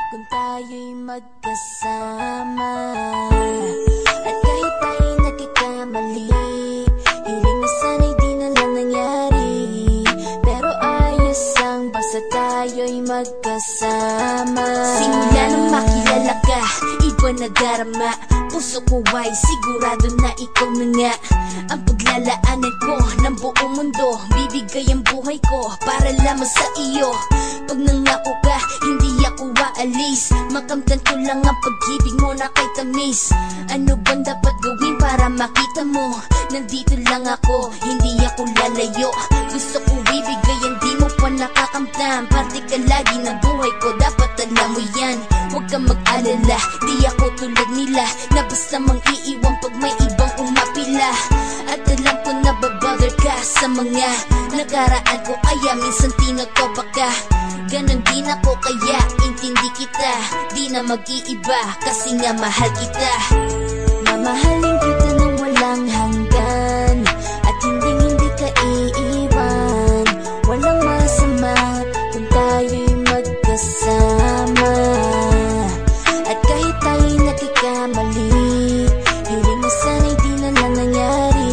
kung tayo'y magkasama. At kahit tayo'y nagkakamali, hiling na sana'y di na lang nangyari. Pero ayos lang basta tayo'y magkasama. Simula nang makilala ka, iba na darama. Puso ko ay sigurado na ikaw na nga ang paglalaanan ko ng buong mundo. Bibigay ang buhay ko para lamang sa iyo. Pag nangako ka, hindi ako aalis. Makamtan ko lang ang pag-ibig mo na kay tamis. Ano bang dapat gawin para makita mo? Nandito lang ako, hindi ako lalayo. Gusto ko ibigay ang di mo pa nakakamtan. Parte ka lagi ng buhay ko, dapat alam mo yan. Huwag kang mag-alala, di ako tulad nila na basta mang iiwan pag may ibang umapila. At alam ko na babother ka sa mga nakaraan ko, kaya minsan tinatopa ka. Ganon din ako kaya intindi kita. Di na mag-iiba kasi nga mahal kita. Mamahalin kita nang walang hanggan, at hindi ka iiwan. Walang masama kung tayo'y magkasama. At kahit tayo'y nagkakamali, hiling na sana'y di na lang nangyari.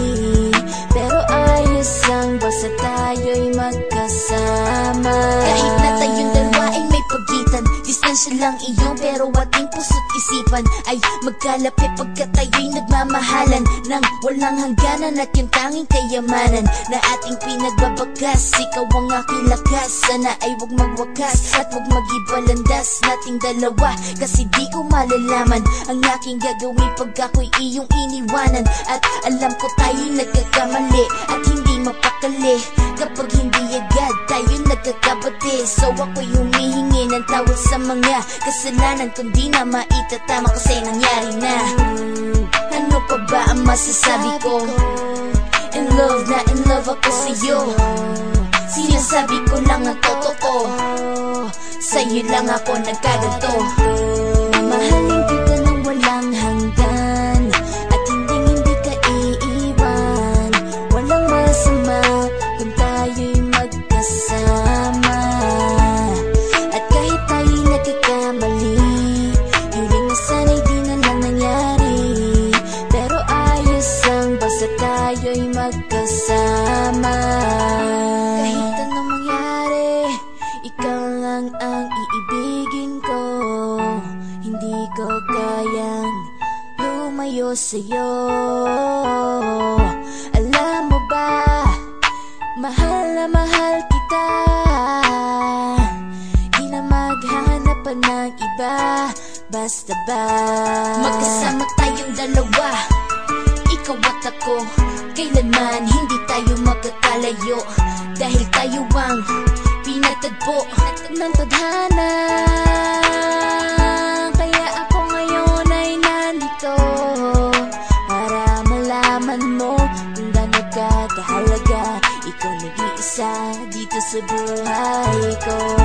Pero ayos lang basta tayo'y magkasama. Kahit na tayong dalawa ay may pagitan, distansya lang iyon pero ating puso't isipan ay magkalapit pagkat tayo'y nagmamahalan ng walang hangganan. At yung tanging kayamanan na ating pinagbabakas, ikaw ang aking lakas. Sana ay huwag magwakas at huwag mag-ibalandas nating dalawa, kasi di ko malalaman ang aking gagawin pag ako'y iyong iniwanan. At alam ko tayo'y nagkakamali at hindi mapakali kapag hindi agad tayo nagkakabati. So ako'y humihingi ng tawad sa mga kasalanan kung di na maitatama kasi nangyari na. Ano pa ba ang masasabi ko? In love na in love ako sa'yo. Sinasabi ko lang ang totoo, sa'yo lang ako nagkaganto. Mamahalin kita nang walang hanggan, at hindi ka iiwan. Walang masama kung tayo'y magkasama. At kahit tayo'y nagkakamali, hiling na sana'y di na lang nangyari. Pero ayos lang basta tayo'y magkasama. Kahit anong mangyari, ikaw lang ang iibigin ko. Hindi ko kayang lumayo sa'yo. Alam mo ba, mahal na mahal kita. Di na maghanap pa ng iba, basta ba magkasama tayong dalawa, ikaw at ako. Kailanman hindi tayo magkakalayo, dahil tayo ang pinatagpo ng tadhana. Kaya ako ngayon ay nandito para malaman mo kung gaano ka kahalaga. Ikaw nag-iisa dito sa buhay ko.